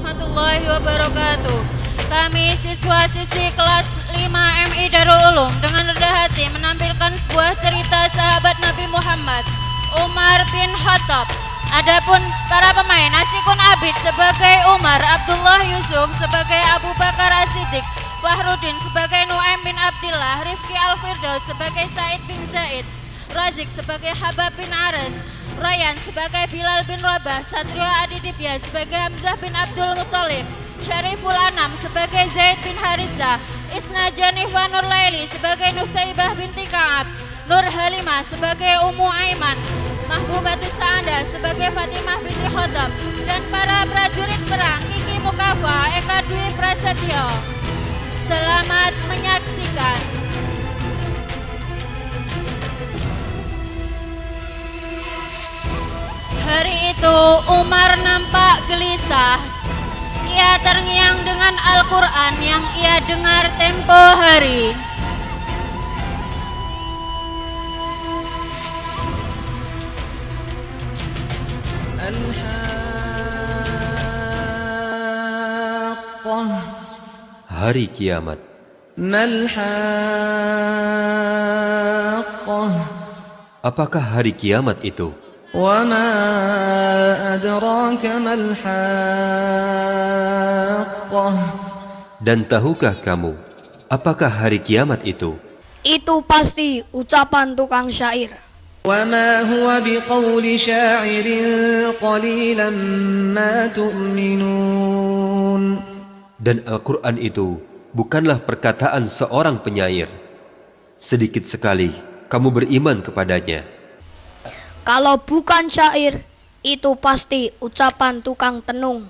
warahmatullahi wabarakatuh. Kami siswa-siswi kelas 5 MI Darul Ulum dengan rendah hati menampilkan sebuah cerita sahabat Nabi Muhammad, Umar bin Khattab. Adapun para pemain, Asikun Abid sebagai Umar, Abdullah Yusuf sebagai Abu Bakar As-Siddiq, Fahrudin sebagai Nu'aim bin Abdillah, Rifki Al-Firdaus sebagai Said bin Zaid, Razik sebagai Habab bin Aras, Rayyan sebagai Bilal bin Rabah, Satrio Aditya sebagai Hamzah bin Abdul Muttalib, Syariful Anam sebagai Zaid bin Haritha, Isna Janif wa Nur Laili sebagai Nusaibah binti Ka'ab, Nur Halimah sebagai Ummu Aiman, Mahbubatus Sa'adah sebagai Fatimah binti Khattab, dan para prajurit perang Kiki Mukafa, Eka Dwi Prasetyo. Selamat menyaksikan. Hari itu Umar nampak gelisah. Ia terngiang dengan Al-Quran yang ia dengar tempo hari. Al-Haqqah. Hari kiamat. Mal-Haqqah. Apakah hari kiamat itu? Wa ma adraka mal-Haqqah. Dan tahukah kamu, apakah hari kiamat itu? Itu pasti ucapan tukang syair. Wa ma huwa biqawli sya'irin qalilan ma tu'minun. Dan Al-Quran itu bukanlah perkataan seorang penyair. Sedikit sekali kamu beriman kepadanya. Kalau bukan syair, itu pasti ucapan tukang tenung.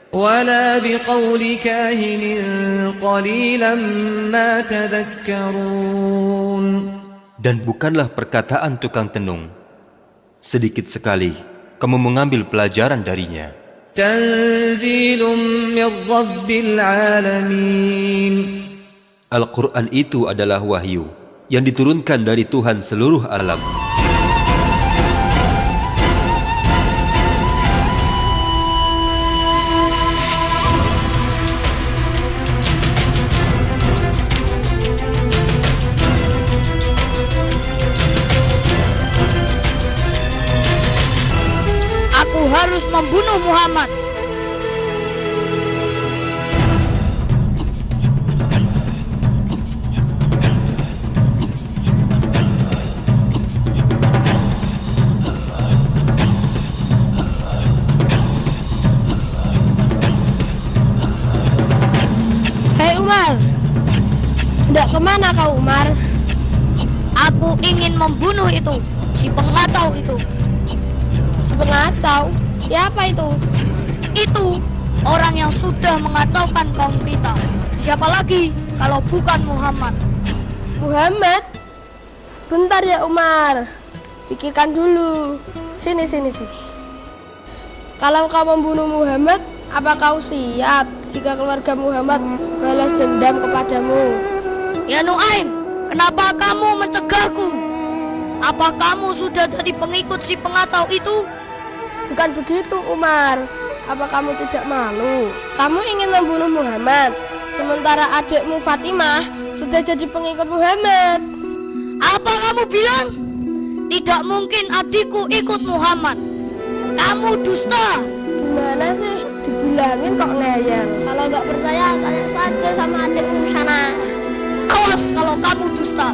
Wala biqawli kahinin qalilan ma tadhakkarun. Dan bukanlah perkataan tukang tenung. Sedikit sekali kamu mengambil pelajaran darinya. Tanzilun min Rabbil alamin. Al-Quran itu adalah wahyu yang diturunkan dari Tuhan seluruh alam. Aku harus membunuh Muhammad. Hei Umar, hendak kemana kau Umar? Aku ingin membunuh itu, si pengacau itu. Si pengacau? Siapa itu? Itu orang yang sudah mengacaukan kaum kita. Siapa lagi kalau bukan Muhammad? Muhammad? Sebentar ya Umar, pikirkan dulu. Sini. Kalau kau membunuh Muhammad, apa kau siap jika keluarga Muhammad balas dendam kepadamu? Ya Nu'aim, kenapa kamu mencegahku? Apa kamu sudah jadi pengikut si pengacau itu? Bukan begitu Umar, apa kamu tidak malu? Kamu ingin membunuh Muhammad, sementara adikmu Fatimah sudah jadi pengikut Muhammad. Apa kamu bilang? Tidak mungkin adikku ikut Muhammad. Kamu dusta. Gimana sih? Dibilangin kok ngeyel. Kalau nggak percaya, tanya saja sama adikmu sana. Awas kalau kamu dusta.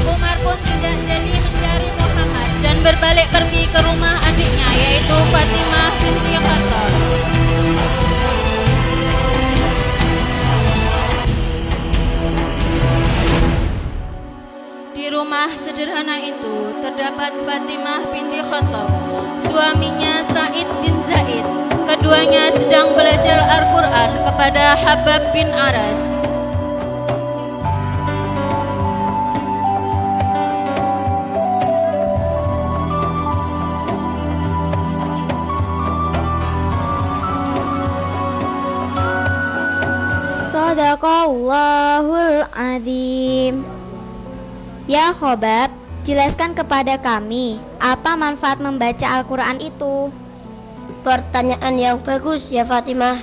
Umar pun tidak jadi mencari Muhammad dan berbalik pergi ke rumah adiknya, yaitu Fatimah binti Khattab. Di rumah sederhana itu terdapat Fatimah binti Khattab, suaminya Said bin Zaid. Keduanya sedang belajar Al-Quran kepada Habab bin Aras. Sadaqallahul azim. Ya Khobab, jelaskan kepada kami, Apa manfaat membaca Al-Quran itu? Pertanyaan yang bagus ya Fatimah.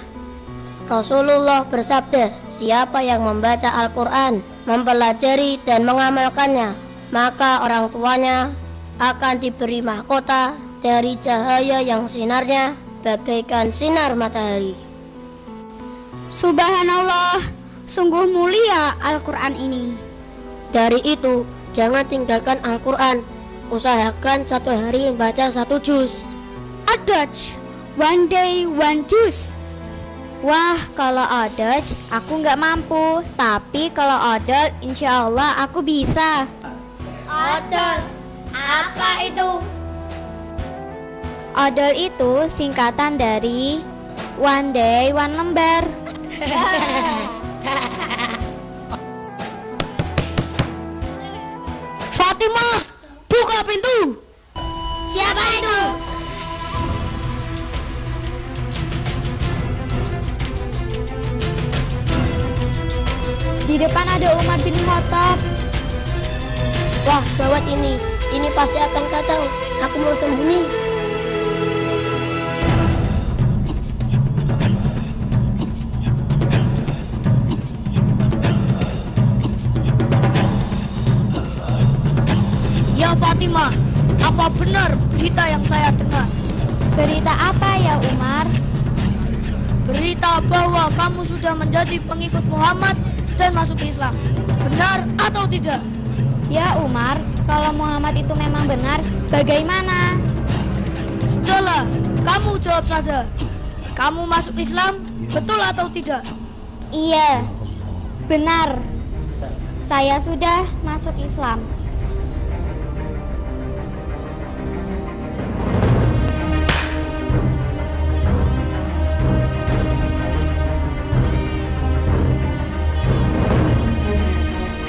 Rasulullah bersabda, siapa yang membaca Al-Quran, mempelajari dan mengamalkannya, maka orang tuanya akan diberi mahkota dari cahaya yang sinarnya bagaikan sinar matahari. Subhanallah, sungguh mulia Al-Quran ini. Dari itu, jangan tinggalkan Al-Quran. Usahakan satu hari membaca 1 juz. Adaj, one day one juz. Wah, kalau adaj aku nggak mampu, tapi kalau odol insya Allah aku bisa. Odol, apa itu? Odol itu singkatan dari one day one lembar. Fatimah, buka pintu. Siapa itu? Di depan ada Umar bin Khattab. Wah, gawat ini. Ini pasti akan kacau. Aku mau sembunyi. Ya Fatimah, apa benar berita yang saya dengar? Berita apa ya Umar? Berita bahwa kamu sudah menjadi pengikut Muhammad dan masuk Islam. Benar atau tidak? Ya Umar, kalau Muhammad itu memang benar, bagaimana? Sudahlah, kamu jawab saja. Kamu masuk Islam, betul atau tidak? Iya, benar. Saya sudah masuk Islam.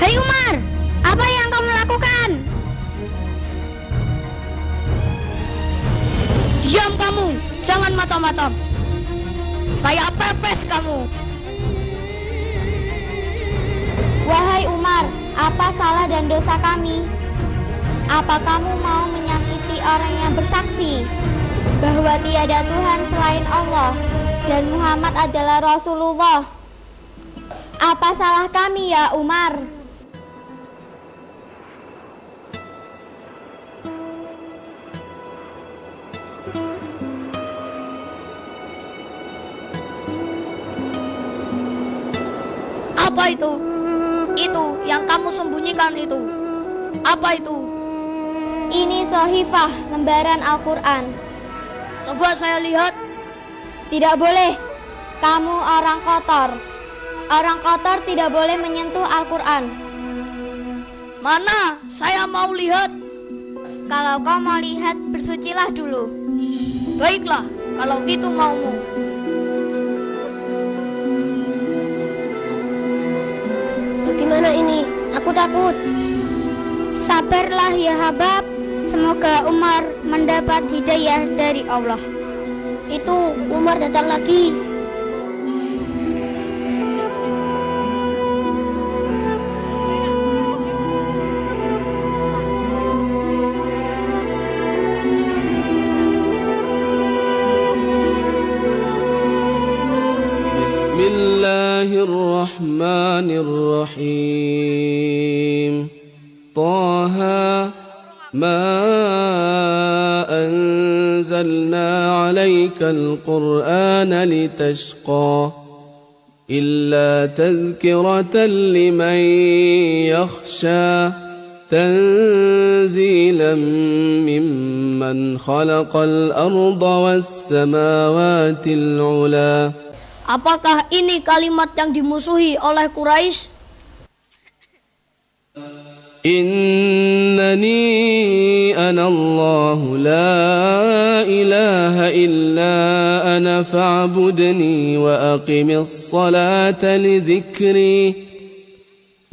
Hai Umar, apa yang kamu lakukan? Diam kamu, jangan macam-macam. Saya pepes kamu. Wahai Umar, apa salah dan dosa kami? Apa kamu mau menyakiti orang yang bersaksi bahwa tiada Tuhan selain Allah dan Muhammad adalah Rasulullah? Apa salah kami ya Umar? Apa itu? Itu yang kamu sembunyikan itu. Apa itu? Ini Sohifah, lembaran Al-Quran. Coba saya lihat. Tidak boleh, kamu orang kotor. Orang kotor tidak boleh menyentuh Al-Quran. Mana? Saya mau lihat. Kalau kau mau lihat, bersucilah dulu. Baiklah, kalau gitu maumu. Bagaimana ini? Aku takut. Sabarlah ya Habab, semoga Umar mendapat hidayah dari Allah. Itu Umar datang lagi. Bismillahirrahmanirrahim. Taha ma anzalna 'alaikal Qur'ana litashqa illa tadhkiratan liman yakhsha tanzilan mimman khalaqal arda was samawatil 'ula. Apakah ini kalimat yang dimusuhi oleh Quraisy? Innani ana Allah la ilaha illa ana fa'budni wa aqimis salata li dhikri.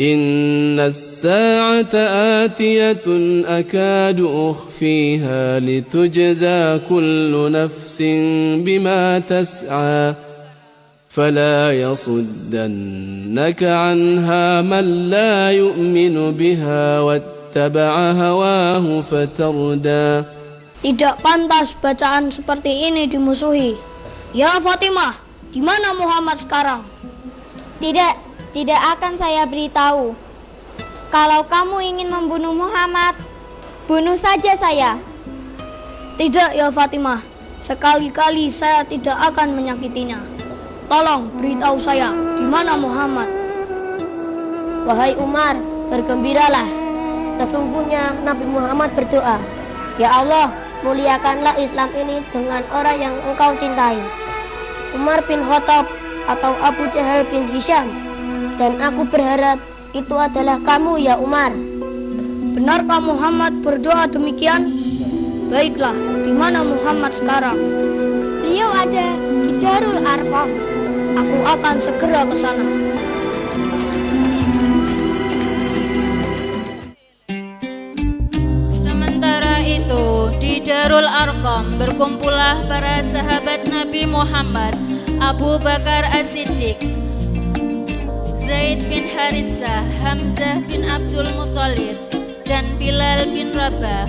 Inna as-sa'ata atiyatun akadu ukhfiha litujza kullu nafsin bima tas'a. فلا يصدنك عنها من لا يؤمن بها واتبع هواه فتردى. Tidak pantas bacaan seperti ini dimusuhi. Ya Fatimah, di mana Muhammad sekarang? Tidak akan saya beritahu. Kalau kamu ingin membunuh Muhammad, bunuh saja saya. Tidak ya Fatimah, sekali-kali saya tidak akan menyakitinya. Tolong beritahu saya, di mana Muhammad? Wahai Umar, bergembiralah. Sesungguhnya Nabi Muhammad berdoa, Ya Allah, muliakanlah Islam ini dengan orang yang engkau cintai. Umar bin Khattab atau Abu Jahal bin Hisham. Dan aku berharap itu adalah kamu ya Umar. Benarkah Muhammad berdoa demikian? Baiklah, di mana Muhammad sekarang? Beliau ada di Darul Arqam. Aku akan segera ke sana. Sementara itu, di Darul Arqam berkumpullah para sahabat Nabi Muhammad, Abu Bakar As-Siddiq, Zaid bin Haritsah, Hamzah bin Abdul Muthalib, dan Bilal bin Rabah.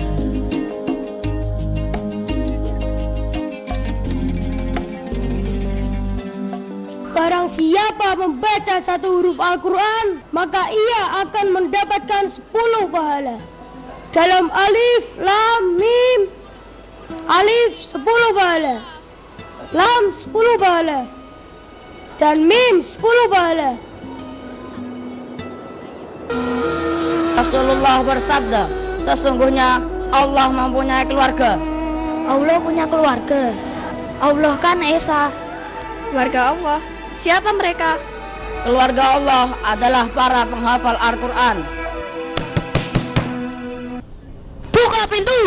Barang siapa membaca satu huruf Al-Quran, maka ia akan mendapatkan 10 pahala. Dalam alif, lam, mim. Alif 10 pahala, lam 10 pahala, dan mim 10 pahala. Rasulullah bersabda, sesungguhnya Allah mempunyai keluarga. Allah punya keluarga. Allah kan Esa. Keluarga Allah, siapa mereka? Keluarga Allah adalah para penghafal Al-Quran. Buka pintu!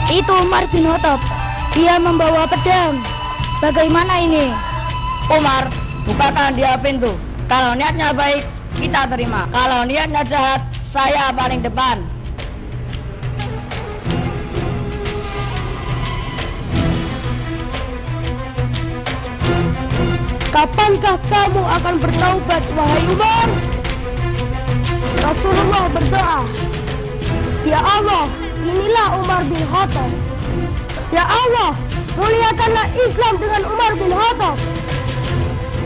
Itu Umar bin Khattab. Dia membawa pedang. Bagaimana ini? Umar, bukakan dia pintu. Kalau niatnya baik, kita terima. Kalau niatnya jahat, saya paling depan. Kapankah kamu akan bertaubat, wahai Umar? Rasulullah berdoa, Ya Allah, inilah Umar bin Khattab. Ya Allah, muliakanlah Islam dengan Umar bin Khattab.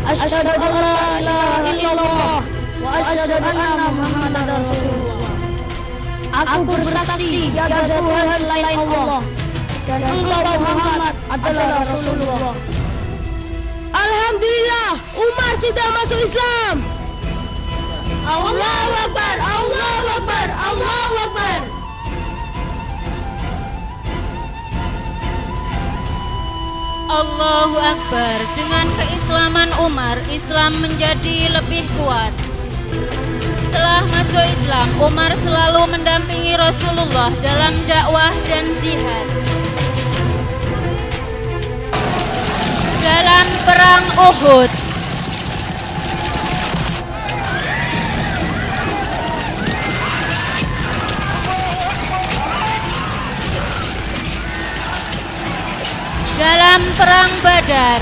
Asyhadu an la ilaha illallah wa asyhadu anna Muhammadar Rasulullah. Aku bersaksi tiada Tuhan selain Allah dan engkau Muhammad adalah Rasulullah. Alhamdulillah, Umar sudah masuk Islam. Allahu Akbar, Allahu Akbar, Allahu Akbar. Allahu Akbar. Dengan keislaman Umar, Islam menjadi lebih kuat. Setelah masuk Islam, Umar selalu mendampingi Rasulullah dalam dakwah dan jihad. Dalam perang Uhud, dalam perang Badar,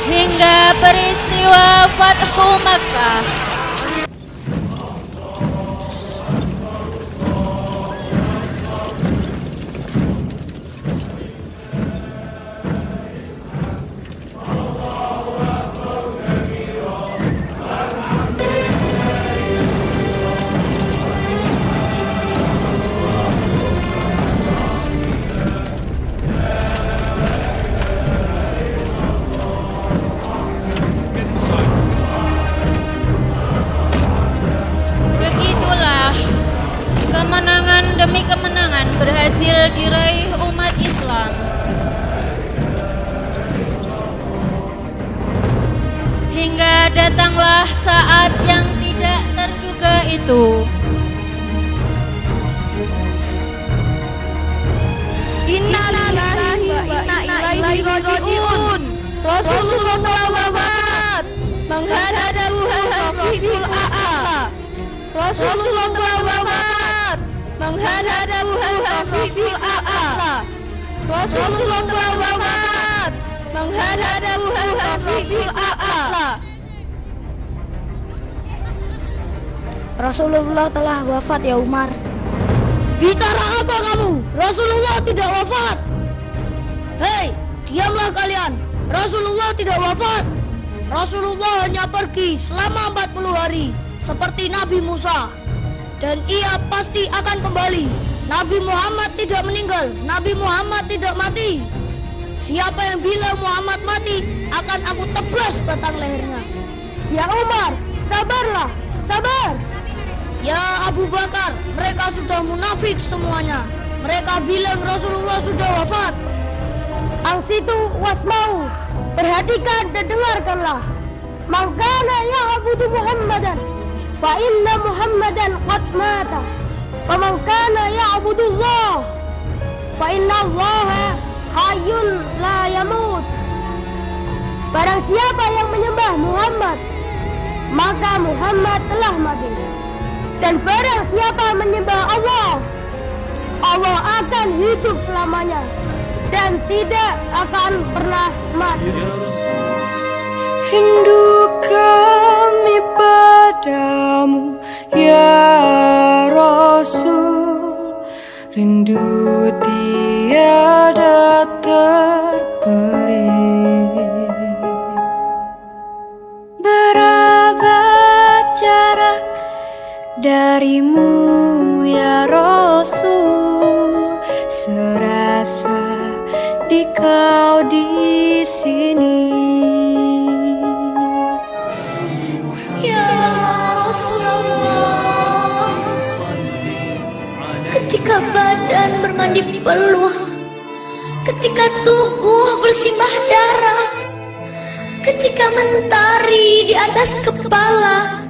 hingga peristiwa Fathu Makkah. Begitulah kemenangan demi kemenangan berhasil diraih umat Islam. Hingga datanglah saat yang tidak terduga itu. Inna lillahi wa inna ilaihi raji'un. Rasulullah telah wafat. Menghadap Tuhan Rafiqul A'la. Rasulullah telah wafat menghadap Tuhan Rafiqul A'la. Rasulullah telah wafat menghadap Tuhan Rafiqul A'la. Rasulullah telah wafat ya Umar. Bicara apa kamu? Rasulullah tidak wafat. Hei, diamlah kalian. Rasulullah tidak wafat. Rasulullah hanya pergi selama 40 hari seperti Nabi Musa, dan ia pasti akan kembali. Nabi Muhammad tidak meninggal. Nabi Muhammad tidak mati. Siapa yang bilang Muhammad mati, akan aku tebas batang lehernya. Ya Umar, sabarlah, sabar. Ya Abu Bakar, mereka sudah munafik semuanya. Mereka bilang Rasulullah sudah wafat. Angsitu wasmau, perhatikan dan dengarkanlah. Mangkana ya'budu Muhammadan fa inna Muhammadan qad mata. Wa man kana ya'budu Allah fa inna Allah hayyun la yamut. Barang siapa yang menyembah Muhammad, maka Muhammad telah mati. Dan barang siapa menyembah Allah, Allah akan hidup selamanya dan tidak akan pernah mati. Rindu kami padamu ya Rasul, rindu tiada terperi. Berabad jarak darimu ya Rasul, serasa di kau di sini. Ya Rasulullah, ketika badan bermandi peluh, ketika tubuh bersimbah darah, ketika mentari di atas kepala,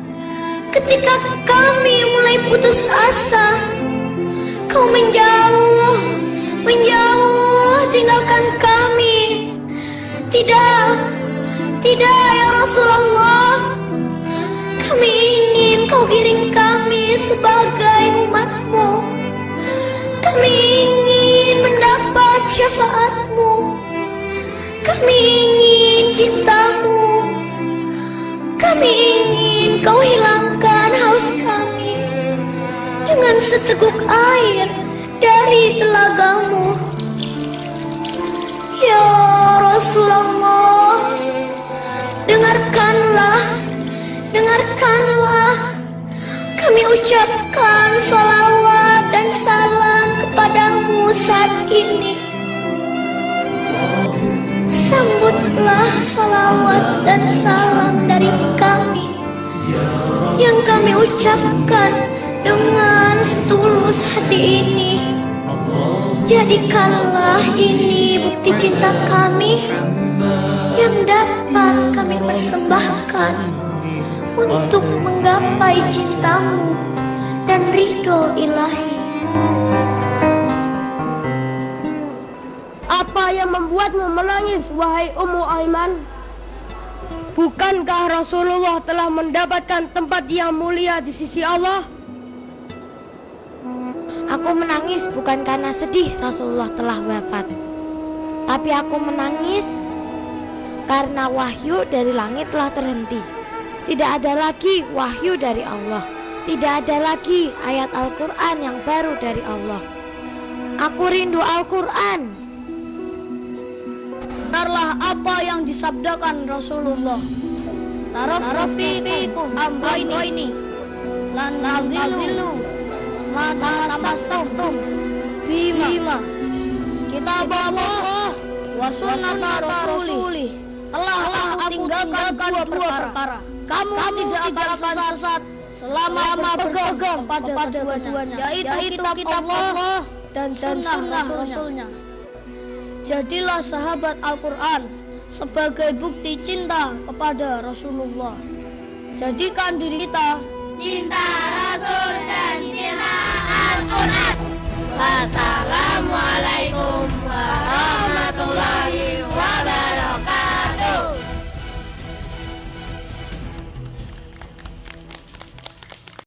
ketika kami mulai putus asa, kau menjauh, tinggalkan kami. Tidak ya Rasulullah, kami ingin kau giring kami sebagai umatmu. Kami ingin mendapat syafaatmu. Kami ingin cintamu. Kami ingin kau hilangkan haus kami dengan seteguk air dari telagamu. Ya Rasulullah, dengarkanlah, kami ucapkan salawat dan salam kepadamu saat ini. Sambutlah salawat dan salam dari kami yang kami ucapkan dengan setulus hati ini. Jadikanlah ini bukti cinta kami yang dapat kami persembahkan untuk menggapai cintamu dan ridho ilahi. Apa yang membuatmu menangis, wahai Ummu Aiman? Bukankah Rasulullah telah mendapatkan tempat yang mulia di sisi Allah? Aku menangis bukan karena sedih Rasulullah telah wafat, tapi aku menangis karena wahyu dari langit telah terhenti. Tidak ada lagi wahyu dari Allah. Tidak ada lagi ayat Al-Quran yang baru dari Allah. Aku rindu Al-Quran. Dengarlah apa yang disabdakan Rasulullah. Tarafikum amrayni lan tadillu ma tamassaktum bima. Kitab Allah wa sunnata rasulih. Telah aku tinggalkan dua perkara. Kamu tidak akan sesat selama berpegang kepada kedua-duanya, yaitu kitab Allah dan sunnah Rasulnya. Jadilah sahabat Al-Quran sebagai bukti cinta kepada Rasulullah. Jadikan diri kita cinta